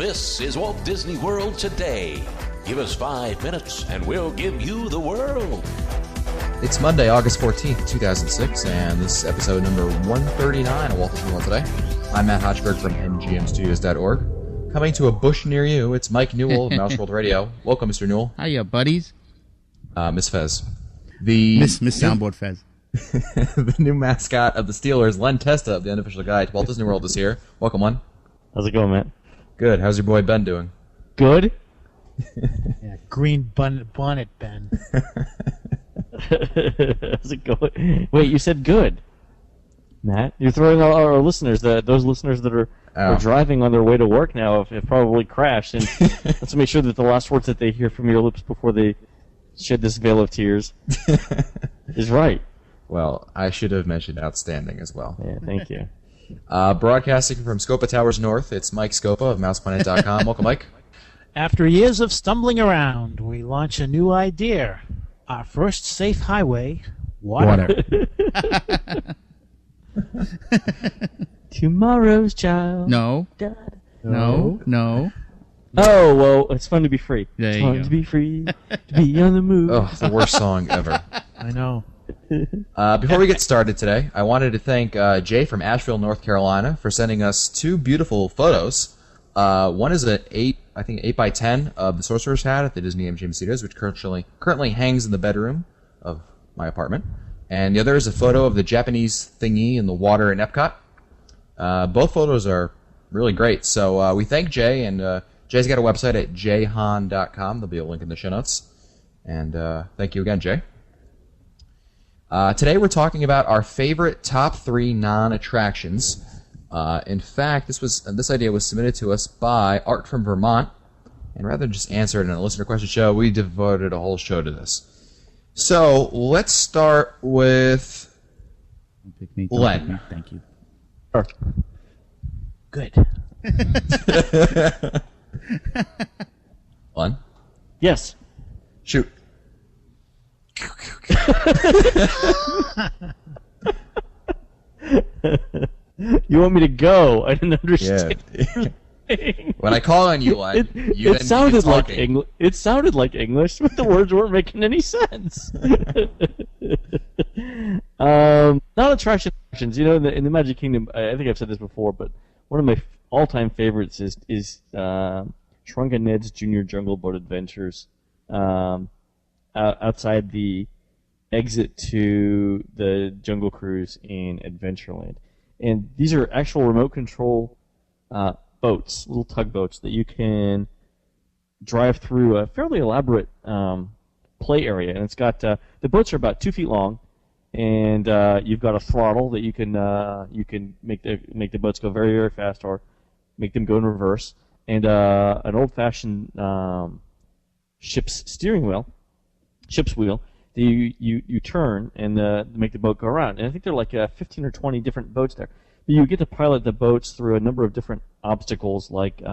This is Walt Disney World Today. Give us 5 minutes and we'll give you the world. It's Monday, August 14th, 2006, and this is episode number 139 of Walt Disney World Today. I'm Matt Hodgberg from MGMstudios.org. Coming to a bush near you, it's Mike Newell of Mouse World Radio. Welcome, Mr. Newell. Hiya, buddies. Miss Fez. Miss Soundboard Fez. The new mascot of the Steelers, Len Testa of the Unofficial Guide to Walt Disney World is here. Welcome, Len. How's it going, Matt? Good. How's your boy Ben doing? Good. Yeah, green bonnet, Ben. How's it going? Wait, you said good, Matt. You're throwing our listeners, those listeners that are driving on their way to work now, have probably crashed. And let's make sure that the last words that they hear from your lips before they shed this veil of tears is right. Well, I should have mentioned outstanding as well. Yeah, thank you. Broadcasting from Scopa Towers North, it's Mike Scopa of MousePlanet.com. Welcome, Mike. After years of stumbling around, we launch a new idea. Our first safe highway, water. Tomorrow's child. No. No. Oh, well, it's fun to be free. There it's you fun go. to be free, to be on the move. Oh, the worst song ever. I know. Before we get started today, I wanted to thank Jay from Asheville, North Carolina, for sending us 2 beautiful photos. One is an 8x10 of the Sorcerer's Hat at the Disney MGM Studios, which currently hangs in the bedroom of my apartment. And the other is a photo of the Japanese thingy in the water in Epcot. Both photos are really great. So we thank Jay, and Jay's got a website at jayhan.com. There'll be a link in the show notes. And thank you again, Jay. Today we're talking about our favorite top 3 non-attractions. In fact, this idea was submitted to us by Art from Vermont, and rather than just answer it in a listener question show, we devoted a whole show to this. So let's start with Don't pick me. Len. Thank you. Sure. Good. Len. Yes. Shoot. You want me to go? I didn't understand. When I call on you, Len, you it then sounded begin like talking. It sounded like English, but the words weren't making any sense. Non-attractions. You know, in the Magic Kingdom, I think I've said this before, but one of my all-time favorites is Shrunken Ned's Junior Jungle Boat Adventures. Outside the exit to the Jungle Cruise in Adventureland. And these are actual remote control boats, little tugboats that you can drive through a fairly elaborate play area. And it's got the boats are about 2 feet long, and you've got a throttle that you can make the boats go very, very fast or make them go in reverse, and an old-fashioned ship's wheel that you turn and make the boat go around. And I think there are like 15 or 20 different boats there. But you get to pilot the boats through a number of different obstacles, like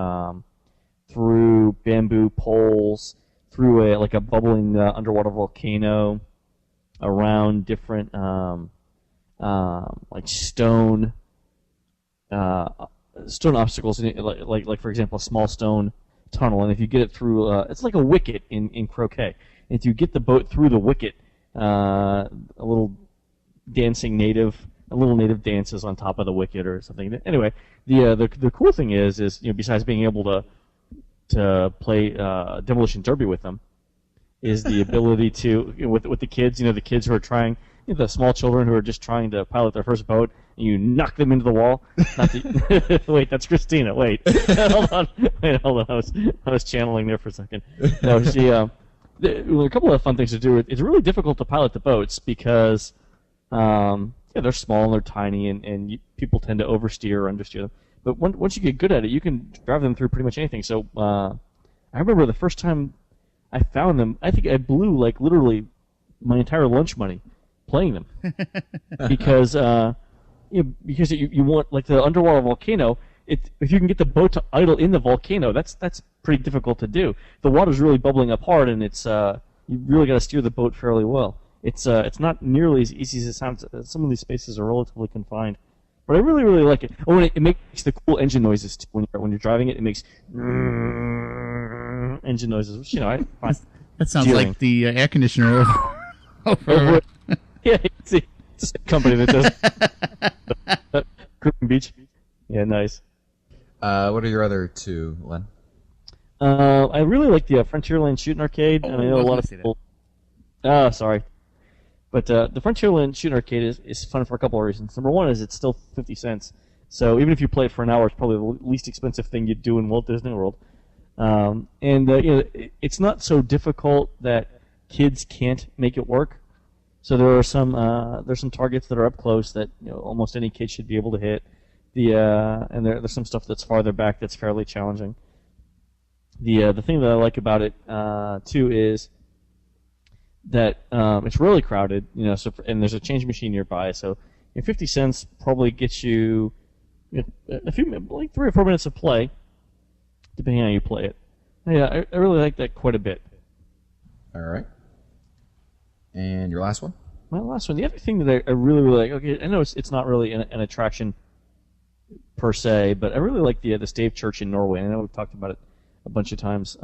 through bamboo poles, through a bubbling underwater volcano, around different like stone obstacles, like for example a small stone tunnel. And if you get it through, it's like a wicket in croquet. If you get the boat through the wicket, a little native dances on top of the wicket or something. Anyway, the cool thing is besides being able to play Demolition Derby with them, is the ability to with the kids. The kids who are trying, the small children who are just trying to pilot their first boat, and you knock them into the wall. Wait, that's Christina. Wait, hold on. I was channeling there for a second. No, she. There are a couple of fun things to do. It's really difficult to pilot the boats because they're small and they're tiny, and people tend to oversteer or understeer them. But once you get good at it, you can drive them through pretty much anything. So I remember the first time I found them, I think I blew literally my entire lunch money playing them because you want the underwater volcano. If you can get the boat to idle in the volcano, that's pretty difficult to do. The water's really bubbling up hard, and it's you really got to steer the boat fairly well. It's not nearly as easy as it sounds. Some of these spaces are relatively confined, But I really, really like it. Oh, and it makes the cool engine noises too. When you're driving it, it makes engine noises, which, I find That sounds Dealing. like the air conditioner over. over. Yeah, it's a company that does Cruising Beach. Yeah, nice. What are your other two, Len? I really like the Frontierland Shooting Arcade, and I know a lot of people. Sorry. But the Frontierland Shooting Arcade is fun for a couple of reasons. Number one is it's still 50 cents. So even if you play it for an hour, it's probably the least expensive thing you'd do in Walt Disney World. It's not so difficult that kids can't make it work. So there's some targets that are up close that almost any kid should be able to hit. And there's some stuff that's farther back that's fairly challenging. The thing that I like about it too is that it's really crowded, and there's a change machine nearby, so 50 cents probably gets you a few, like 3 or 4 minutes of play, depending on how you play it. Yeah, I really like that quite a bit. All right. And your last one? My last one, the other thing that I really, really like, okay, I know it's not really an attraction per se, but I really like the Stave Church in Norway, and I know we've talked about it a bunch of times.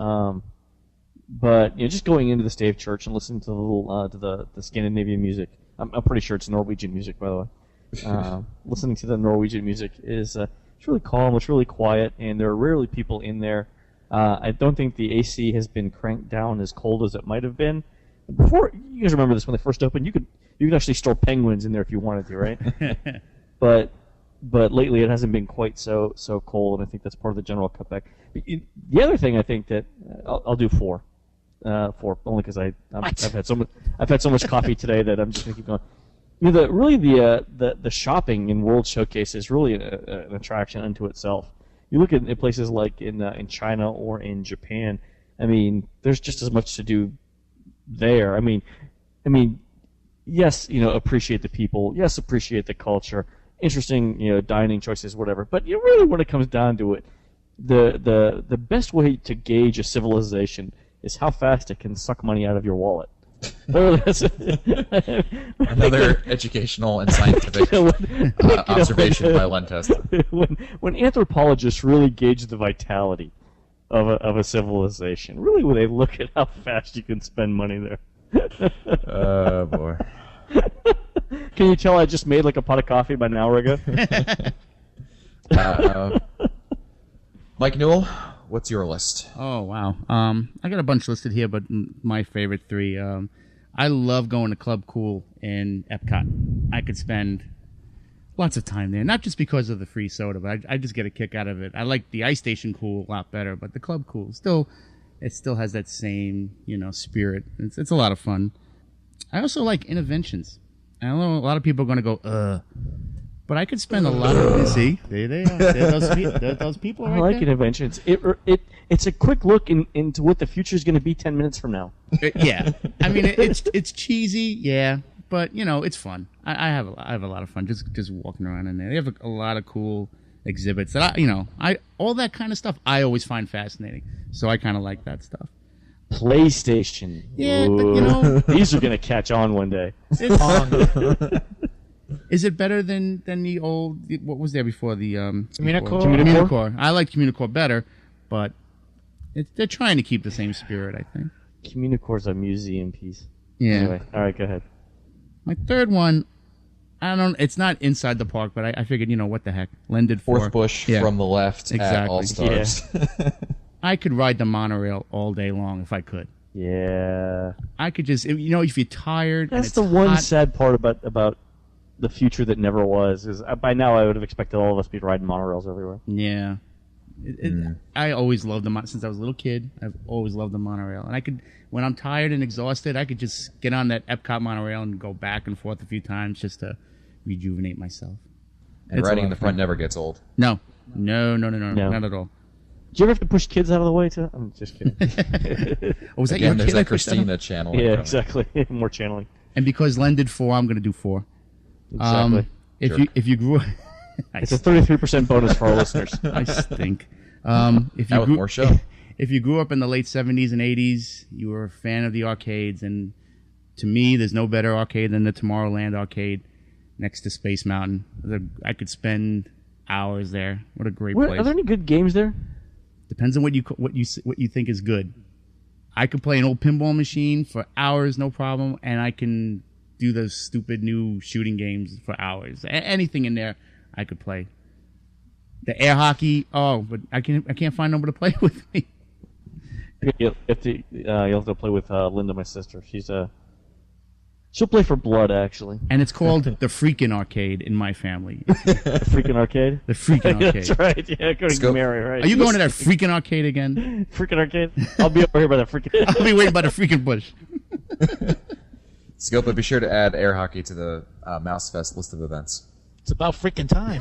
But just going into the Stave Church and listening to the little the Scandinavian music. I'm pretty sure it's Norwegian music, by the way. Listening to the Norwegian music is it's really calm, it's really quiet, and there are rarely people in there. I don't think the AC has been cranked down as cold as it might have been. Before, you guys remember this when they first opened, you could actually store penguins in there if you wanted to, right? but lately it hasn't been quite so cold, and I think that's part of the general cutback. The other thing I think that I'll do 4. 4 only because I've had so much coffee today that I'm just gonna keep going. The shopping in World Showcase is really an attraction unto itself. You look at places like in China or in Japan. I mean, there's just as much to do there. I mean, yes, appreciate the people. Yes, appreciate the culture. Interesting, dining choices, whatever. But really, when it comes down to it, the best way to gauge a civilization is how fast it can suck money out of your wallet. Another educational and scientific observation by Len Testa. When anthropologists really gauge the vitality of a civilization, really when they look at how fast you can spend money there. Oh, boy. Can you tell I just made like a pot of coffee about an hour ago? Mike Newell, what's your list? Oh, wow. I got a bunch listed here, but my favorite 3. I love going to Club Cool in Epcot. I could spend lots of time there, not just because of the free soda, but I just get a kick out of it. I like the Ice Station Cool a lot better, but the Club Cool still has that same, spirit. It's a lot of fun. I also like Interventions. I know a lot of people are going to go, but I could spend a lot of... See? There they are. Those people right I like there. Interventions. It's a quick look into what the future is going to be 10 minutes from now. Yeah. I mean, it's cheesy, yeah, but, it's fun. I have a lot of fun just walking around in there. They have a lot of cool exhibits that all that kind of stuff I always find fascinating. So I kind of like that stuff. PlayStation. Yeah, but, these are going to catch on one day. Is it better than the old? What was there before the Communicore? I like Communicore better, but they're trying to keep the same spirit, I think. Communicore's a museum piece. Yeah. Anyway, all right, go ahead. My third one, it's not inside the park, but I figured, what the heck, Len did 4. Fourth Bush Yeah. from the left at Exactly. All Stars. I could ride the monorail all day long if I could. Yeah. I could just, if you're tired. and That's it's the one hot, sad part about the future that never was. Is by now I would have expected all of us to be riding monorails everywhere. Yeah. I always loved them since I was a little kid. I've always loved the monorail, and I could, when I'm tired and exhausted, I could just get on that Epcot monorail and go back and forth a few times just to rejuvenate myself. And It's a riding lot in the of front fun. never gets old. No, not at all. Do you ever have to push kids out of the way too? I'm just kidding. Oh, was that Again, your there's kid? I that pushed out? Christina channel. Yeah, coming. exactly. More channeling. And because Len did 4, I'm going to do 4. Exactly. If you grew, It's a 33% bonus for our listeners. I stink. If you Now with more show. If you grew up in the late 70s and 80s, you were a fan of the arcades, and to me, there's no better arcade than the Tomorrowland arcade. next to Space Mountain. I could spend hours there. What a great Where, place. are there any good games there? Depends on what you think is good. I could play an old pinball machine for hours, no problem, and I can do those stupid new shooting games for hours. Anything in there, I could play. The air hockey, but I can't find nobody to play with me. You'll have to play with Linda, my sister. She'll play for blood, actually. And it's called the Freakin' Arcade in my family. The freaking arcade. The Freakin' Arcade. That's right. Yeah, according to Mary, right? Are you going to that Freakin' Arcade again? Freaking arcade? I'll be over here by the freaking. I'll be waiting by the freaking bush. Scopa, be sure to add air hockey to the Mouse Fest list of events. It's about freaking time.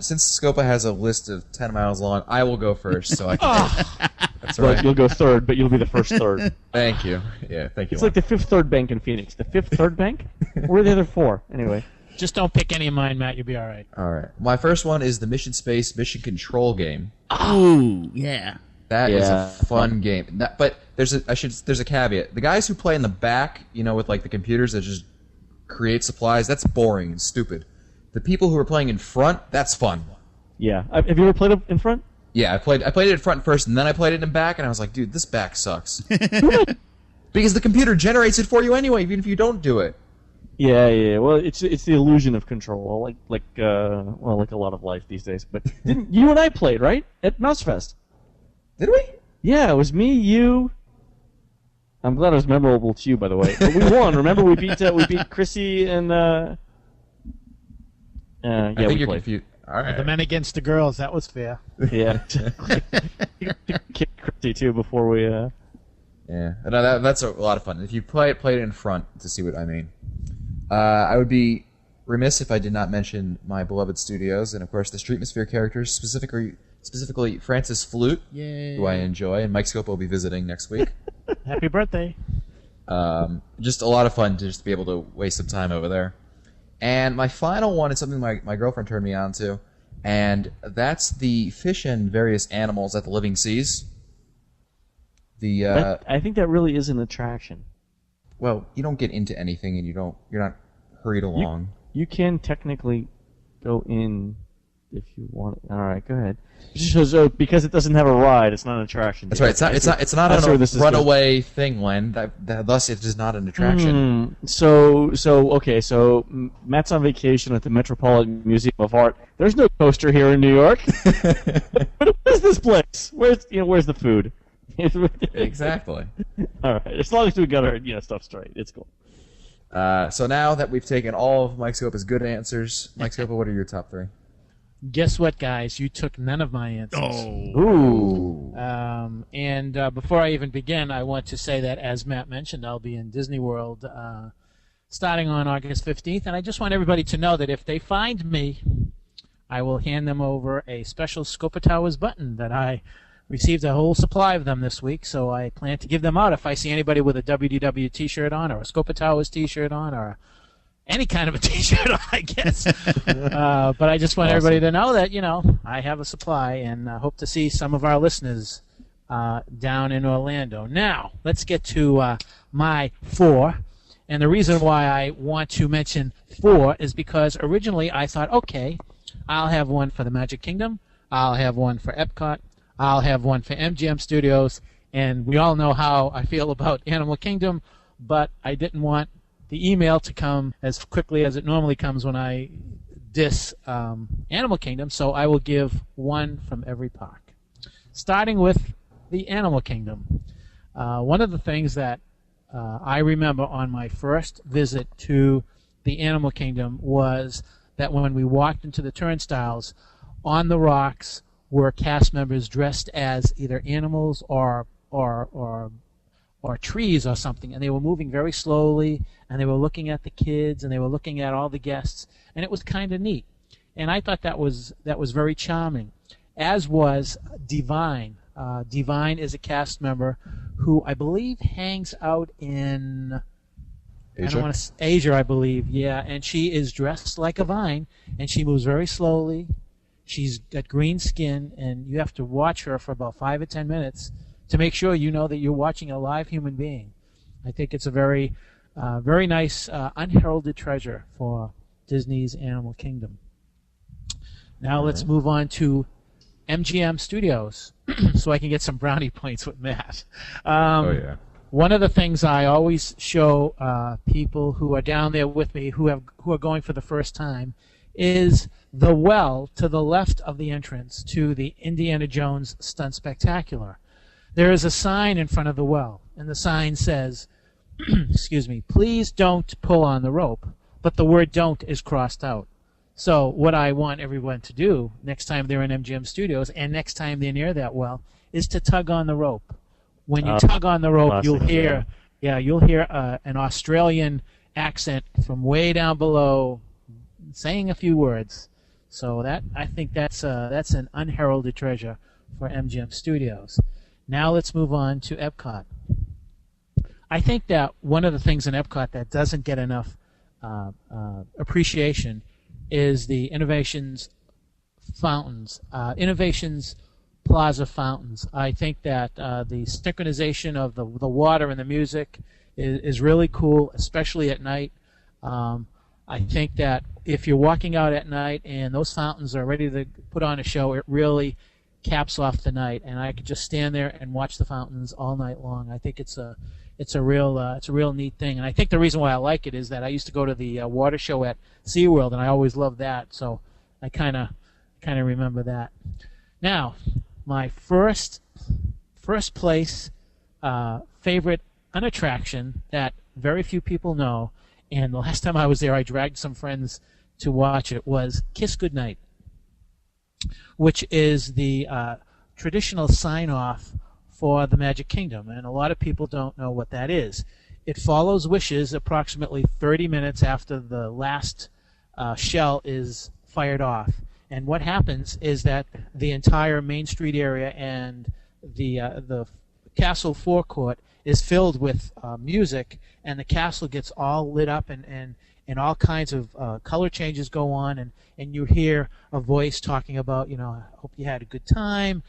Since Scopa has a list of 10 miles long, I will go first, so I can. That's Well, right. you'll go third, but you'll be the first third. Thank you. Yeah, thank you. It's like the Fifth Third Bank in Phoenix. The Fifth Third Bank? Where are the other four? Anyway. Just don't pick any of mine, Matt. You'll be all right. All right. My first one is the Mission Space Mission Control game. Oh, yeah. That is Yeah. a fun game. But there's a caveat. The guys who play in the back, with like the computers that just create supplies, that's boring and stupid. The people who are playing in front, that's fun. Yeah. Have you ever played it in front? Yeah, I played it in front first, and then I played it in back, and I was like, dude, this back sucks. Because the computer generates it for you anyway, even if you don't do it. Yeah. Well, it's the illusion of control, like a lot of life these days. But didn't you and I played, right, at Mousefest? Did we? Yeah, it was me, you. I'm glad it was memorable to you, by the way. But we won. Remember, we beat Chrissy and. I think we you're played. confused. All right. The men against the girls. That was fair. Yeah. Kicked Chrissy too before we. Yeah, no, that's a lot of fun. If you play it in front to see what I mean. I would be remiss if I did not mention my beloved studios, and of course the Streetmosphere characters, specifically Francis Flute, Yay. who I enjoy, and Mike Scopa will be visiting next week. Happy birthday. Just a lot of fun to just be able to waste some time over there. And my final one is something my girlfriend turned me on to, and that's the fish and various animals at the Living Seas. I think that really is an attraction. Well, you don't get into anything, and you're not hurried along. You can technically go in if you want. All right, go ahead. So, because it doesn't have a ride, it's not an attraction. That's right. It's not That's where a this is runaway thing, Len. Thus, it is not an attraction. So Matt's on vacation at the Metropolitan Museum of Art. There's no coaster here in New York. But what is this place? Where's the food? Exactly. All right. As long as we got our stuff straight, it's cool. So now that we've taken all of Mike Scopa's good answers, Mike Scopa, what are your top three? Guess what, guys? You took none of my answers. Oh. Ooh. And before I even begin, I want to say that, as Matt mentioned, I'll be in Disney World starting on August 15th. And I just want everybody to know that if they find me, I will hand them over a special Scopa Towers button that I received a whole supply of them this week. So I plan to give them out if I see anybody with a WDW t-shirt on or a Scopa Towers t-shirt on or any kind of a t-shirt on, I guess. But I just want everybody to know that, I have a supply, and hope to see some of our listeners down in Orlando. Now, let's get to my four. And the reason why I want to mention four is because originally I thought, okay, I'll have one for the Magic Kingdom, I'll have one for Epcot, I'll have one for MGM Studios, and we all know how I feel about Animal Kingdom, but I didn't want the email to come as quickly as it normally comes when I diss Animal Kingdom, so I will give one from every park. Starting with the Animal Kingdom. One of the things that I remember on my first visit to the Animal Kingdom was that when we walked into the turnstiles, on the rocks were cast members dressed as either animals or trees or something, and they were moving very slowly, and they were looking at the kids, and they were looking at all the guests, and it was kind of neat. And I thought that was very charming, as was Divine. Divine is a cast member who I believe hangs out in Asia? Asia, I believe, yeah, and she is dressed like a vine, and she moves very slowly. She's got green skin, and you have to watch her for about 5 or 10 minutes to make sure you know that you're watching a live human being. I think it's a very Very nice unheralded treasure for Disney's Animal Kingdom. Now let's move on to MGM Studios, so I can get some brownie points with Matt. Oh yeah. One of the things I always show people who are down there with me who are going for the first time is the well to the left of the entrance to the Indiana Jones Stunt Spectacular. There is a sign in front of the well, and the sign says, excuse me, please don't pull on the rope, but the word don't is crossed out. So what I want everyone to do next time they're in MGM Studios and next time they're near that well is to tug on the rope. When you tug on the rope, classic, you'll hear an Australian accent from way down below saying a few words. So I think that's an unheralded treasure for MGM Studios. Now let's move on to Epcot. I think that one of the things in Epcot that doesn't get enough appreciation is the Innovations fountains, Innovations Plaza fountains. I think that the synchronization of the water and the music is really cool, especially at night. I think that if you're walking out at night and those fountains are ready to put on a show, it really caps off the night. And I could just stand there and watch the fountains all night long. I think it's a real neat thing. And I think the reason why I like it is that I used to go to the water show at SeaWorld, and I always loved that. So I kind of remember that. Now, my first place favorite attraction that very few people know, and the last time I was there I dragged some friends to watch it, was Kiss Goodnight, which is the traditional sign-off for the Magic Kingdom, and a lot of people don't know what that is. It follows Wishes approximately 30 minutes after the last shell is fired off. And what happens is that the entire Main Street area and the castle forecourt is filled with music, and the castle gets all lit up, and all kinds of color changes go on, and you hear a voice talking about, I hope you had a good time,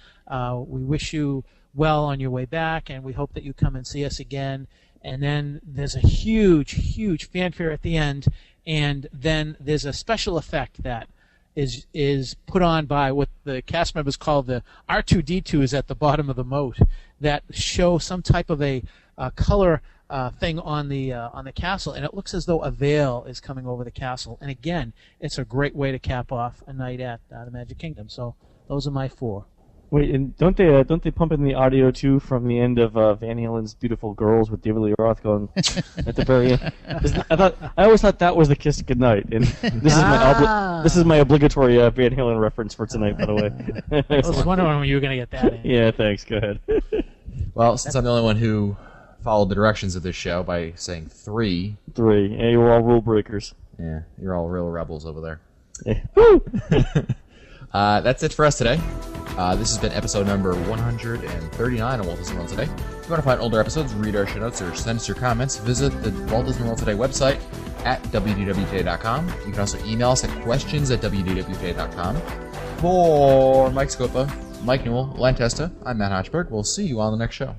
we wish you well on your way back, and we hope that you come and see us again. And then there's a huge, huge fanfare at the end, and then there's a special effect that is put on by what the cast members call the R2-D2s at the bottom of the moat that show some type of a color thing on the castle, and it looks as though a veil is coming over the castle. And again, it's a great way to cap off a night at the Magic Kingdom. So those are my four. Wait, and don't they pump in the audio too from the end of Van Halen's "Beautiful Girls" with David Lee Roth going at the very end? I always thought that was the Kiss Goodnight, and this is my obligatory Van Halen reference for tonight, by the way. I was wondering when you were going to get that in. Yeah, thanks. Go ahead. Well, since I'm the only one who followed the directions of this show by saying 3. Yeah, you're all rule breakers. Yeah, you're all real rebels over there. Yeah. That's it for us today. This has been episode number 139 of Walt Disney World Today. If you want to find older episodes, read our show notes, or send us your comments, visit the Walt Disney World Today website at wdwtoday.com. You can also email us at questions@wdwtoday.com. For Mike Scopa, Mike Newell, Len Testa, I'm Matt Hochberg. We'll see you on the next show.